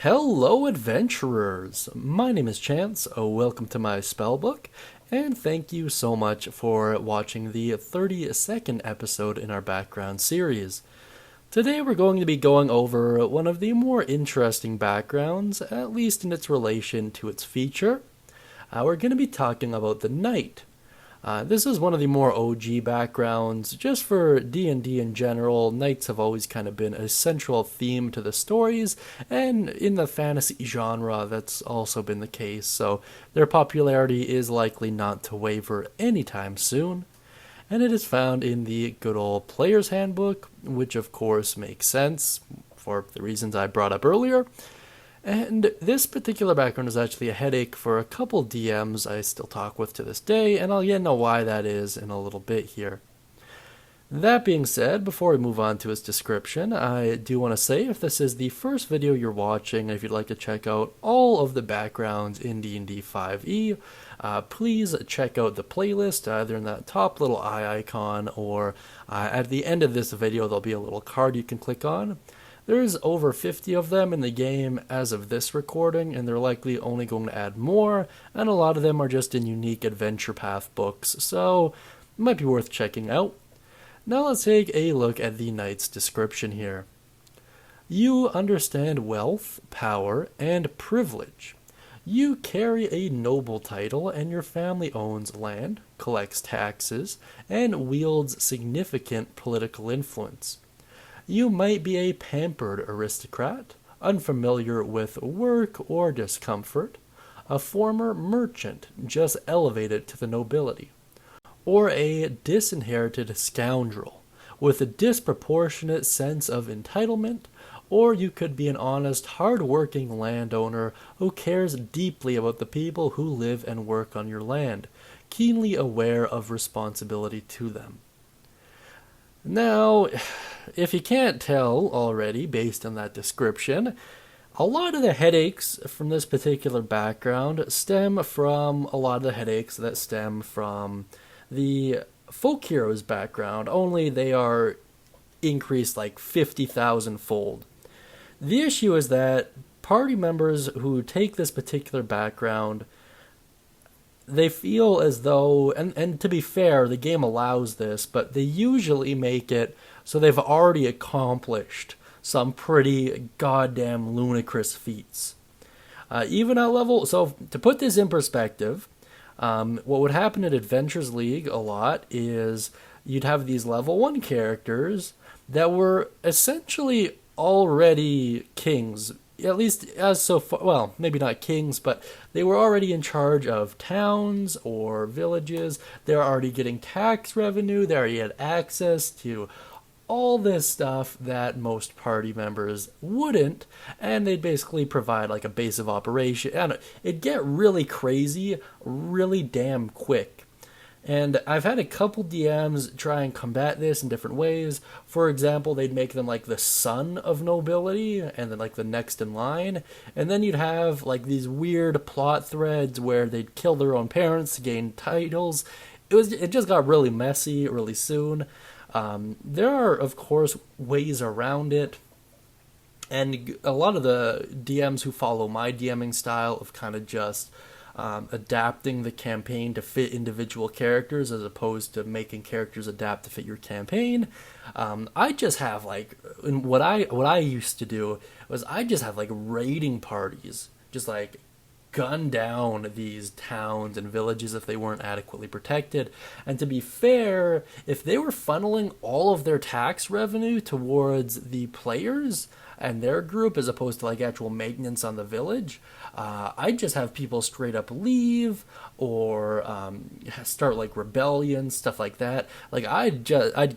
Hello, adventurers! My name is Chance. Welcome to my spellbook, and thank you so much for watching the 32nd episode in our background series. Today, we're going to be going over one of the more interesting backgrounds, at least in its relation to its feature. We're going to be talking about the Knight. This is one of the more OG backgrounds. Just for D&D in general, knights have always kind of been a central theme to the stories, and in the fantasy genre, that's also been the case, so their popularity is likely not to waver anytime soon. And it is found in the good old Player's Handbook, which of course makes sense for the reasons I brought up earlier. And this particular background is actually a headache for a couple DMs I still talk with to this day, and I'll get into why that is in a little bit here. That being said, before we move on to its description, I do want to say if this is the first video you're watching, and if you'd like to check out all of the backgrounds in D&D 5e, please check out the playlist, either in that top little eye icon, or at the end of this video there'll be a little card you can click on. There's over 50 of them in the game as of this recording, and they're likely only going to add more, and a lot of them are just in unique adventure path books, so it might be worth checking out. Now let's take a look at the knight's description here. You understand wealth, power, and privilege. You carry a noble title, and your family owns land, collects taxes, and wields significant political influence. You might be a pampered aristocrat, unfamiliar with work or discomfort, a former merchant just elevated to the nobility, or a disinherited scoundrel with a disproportionate sense of entitlement, or you could be an honest, hard-working landowner who cares deeply about the people who live and work on your land, keenly aware of responsibility to them. Now, if you can't tell already based on that description, a lot of the headaches from this particular background stem from a lot of the headaches that stem from the folk heroes background, only they are increased like 50,000 fold. The issue is that party members who take this particular background, they feel as though, and to be fair, the game allows this, but they usually make it so they've already accomplished some pretty goddamn ludicrous feats. Even at level, so to put this in perspective, what would happen at Adventures League a lot is you'd have these level 1 characters that were essentially already kings, at least as so far, well, maybe not kings, but they were already in charge of towns or villages. They're already getting tax revenue. They already had access to all this stuff that most party members wouldn't, and they'd basically provide like a base of operation. And it'd get really crazy really damn quick. And I've had a couple DMs try and combat this in different ways. For example, they'd make them like the son of nobility, and then like the next in line. And then you'd have like these weird plot threads where they'd kill their own parents to gain titles. It just got really messy really soon. There are, of course, ways around it. And a lot of the DMs who follow my DMing style of kind of just adapting the campaign to fit individual characters as opposed to making characters adapt to fit your campaign. I just have like, what I used to do was I just have like raiding parties, just like gun down these towns and villages if they weren't adequately protected. And to be fair, if they were funneling all of their tax revenue towards the players and their group as opposed to like actual maintenance on the village, I'd just have people straight up leave or start like rebellion, stuff like that. Like I'd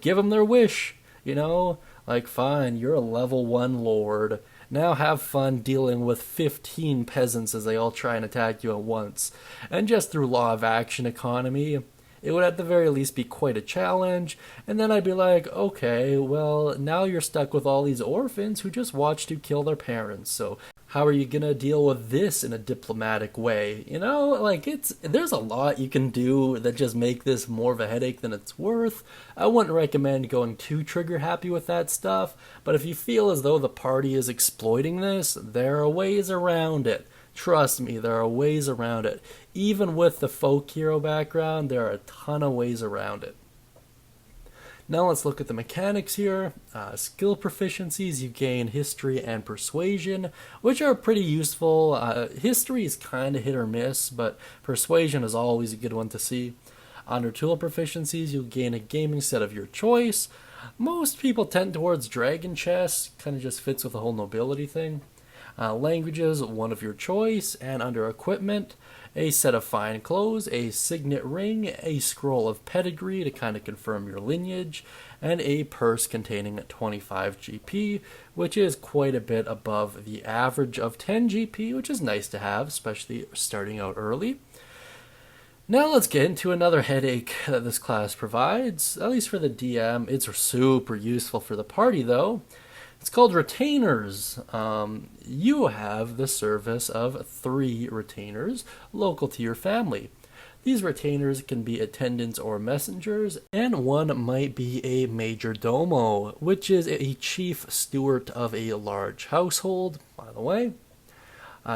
give them their wish, you know, like fine, you're a level 1 lord. Now have fun dealing with 15 peasants as they all try and attack you at once. And just through law of action economy, It would at the very least be quite a challenge, and then I'd be like, okay, well, now you're stuck with all these orphans who just watched you kill their parents, so how are you gonna deal with this in a diplomatic way? You know, like there's a lot you can do that just make this more of a headache than it's worth. I wouldn't recommend going too trigger happy with that stuff, but if you feel as though the party is exploiting this, there are ways around it. Trust me, there are ways around it. Even with the folk hero background, there are a ton of ways around it. Now let's look at the mechanics here. Skill proficiencies, you gain history and persuasion, which are pretty useful. History is kind of hit or miss, but persuasion is always a good one to see. Under tool proficiencies, you'll gain a gaming set of your choice. Most people tend towards dragon chess, kind of just fits with the whole nobility thing. Languages, one of your choice, and under equipment, a set of fine clothes, a signet ring, a scroll of pedigree to kind of confirm your lineage, and a purse containing 25 GP, which is quite a bit above the average of 10 GP, which is nice to have, especially starting out early. Now let's get into another headache that this class provides, at least for the DM. It's super useful for the party though. It's called retainers. You have the service of 3 retainers local to your family. These retainers can be attendants or messengers, and one might be a major domo, which is a chief steward of a large household, by the way.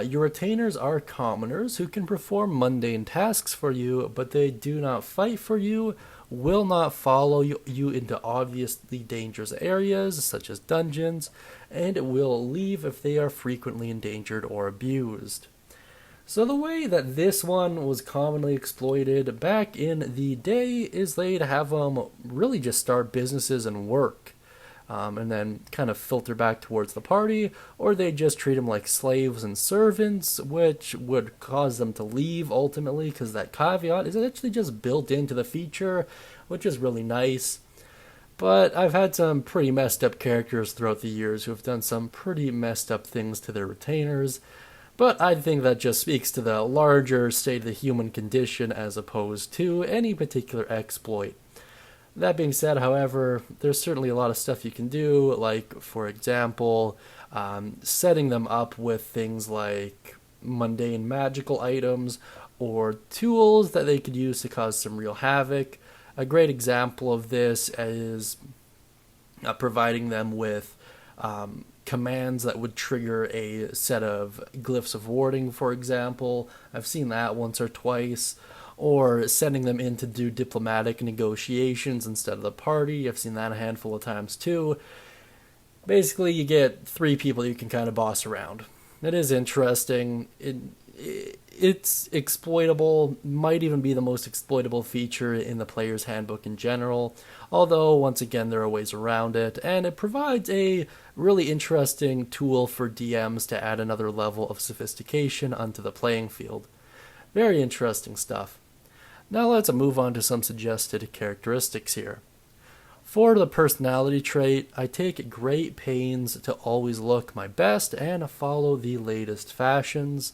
Your retainers are commoners who can perform mundane tasks for you, but they do not fight for you, will not follow you into obviously dangerous areas such as dungeons, and will leave if they are frequently endangered or abused. So the way that this one was commonly exploited back in the day is they'd have them really just start businesses and work. And then kind of filter back towards the party, or they just treat them like slaves and servants, which would cause them to leave ultimately, because that caveat is actually just built into the feature, which is really nice. But I've had some pretty messed up characters throughout the years who have done some pretty messed up things to their retainers, but I think that just speaks to the larger state of the human condition as opposed to any particular exploit. That being said, however, there's certainly a lot of stuff you can do, like, for example, setting them up with things like mundane magical items or tools that they could use to cause some real havoc. A great example of this is providing them with commands that would trigger a set of glyphs of warding, for example. I've seen that once or twice. Or sending them in to do diplomatic negotiations instead of the party. I've seen that a handful of times too. Basically, you get 3 people you can kind of boss around. It is interesting. It's exploitable, might even be the most exploitable feature in the player's handbook in general, although once again there are ways around it, and it provides a really interesting tool for DMs to add another level of sophistication onto the playing field. Very interesting stuff. Now let's move on to some suggested characteristics here. For the personality trait, I take great pains to always look my best and follow the latest fashions.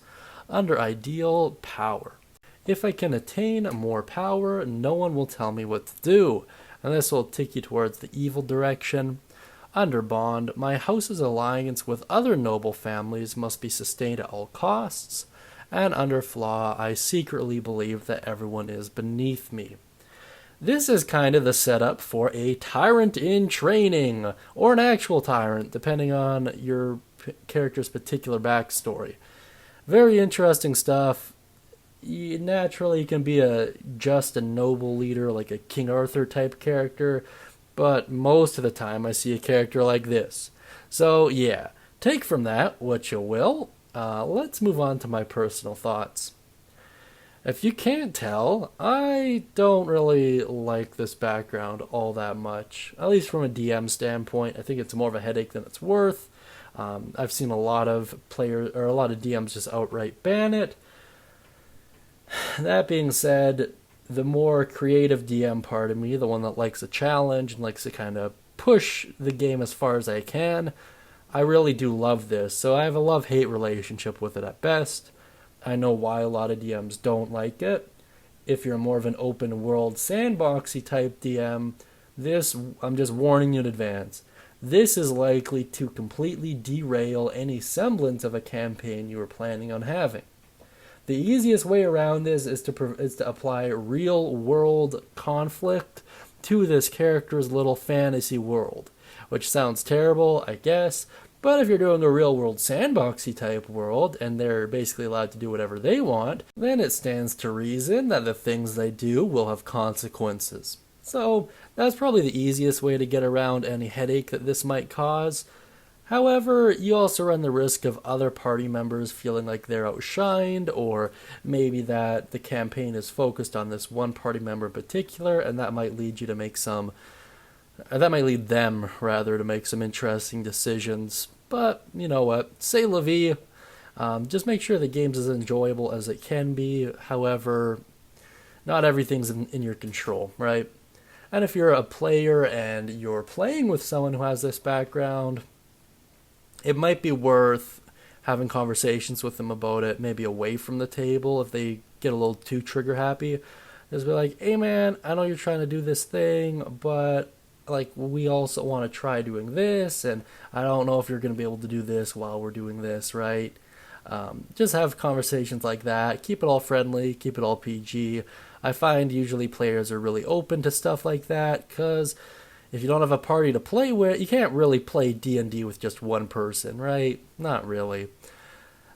Under ideal, power. If I can attain more power, no one will tell me what to do, and this will take you towards the evil direction. Under bond, my house's alliance with other noble families must be sustained at all costs. And under flaw, I secretly believe that everyone is beneath me. This is kind of the setup for a tyrant in training, or an actual tyrant, depending on your character's particular backstory. Very interesting stuff. You naturally can be just a noble leader, like a King Arthur type character, but most of the time I see a character like this. So yeah, take from that what you will. Let's move on to my personal thoughts. If you can't tell, I don't really like this background all that much, at least from a DM standpoint. I think it's more of a headache than it's worth. I've seen a lot of players, or a lot of DMs just outright ban it. That being said, the more creative DM part of me, the one that likes a challenge and likes to kind of push the game as far as I can, I really do love this, so I have a love-hate relationship with it at best. I know why a lot of DMs don't like it. if you're more of an open world sandboxy type DM, this, I'm just warning you in advance. This is likely to completely derail any semblance of a campaign you were planning on having. The easiest way around this is to apply real world conflict to this character's little fantasy world, which sounds terrible, I guess, but if you're doing a real world sandboxy type world and they're basically allowed to do whatever they want, then it stands to reason that the things they do will have consequences. So that's probably the easiest way to get around any headache that this might cause. However, you also run the risk of other party members feeling like they're outshined, or maybe that the campaign is focused on this one party member in particular, and that might lead them to make some interesting decisions. But you know what? C'est la vie. Just make sure the game's as enjoyable as it can be. However, not everything's in your control, right? And if you're a player and you're playing with someone who has this background, it might be worth having conversations with them about it, maybe away from the table if they get a little too trigger happy. Just be like, hey man, I know you're trying to do this thing, but like we also want to try doing this, and I don't know if you're going to be able to do this while we're doing this, right? Just have conversations like that. Keep it all friendly, keep it all PG. I find usually players are really open to stuff like that, because if you don't have a party to play with, you can't really play D&D with just one person, right? Not really.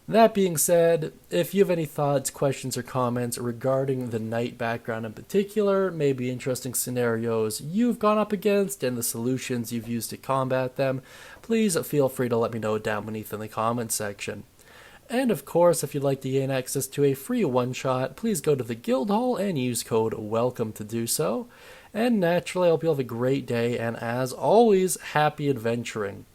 That being said, if you have any thoughts, questions, or comments regarding the knight background in particular, maybe interesting scenarios you've gone up against and the solutions you've used to combat them, please feel free to let me know down beneath in the comments section. And of course, if you'd like to gain access to a free one-shot, please go to the guild hall and use code WELCOME to do so. And naturally, I hope you have a great day, and as always, happy adventuring.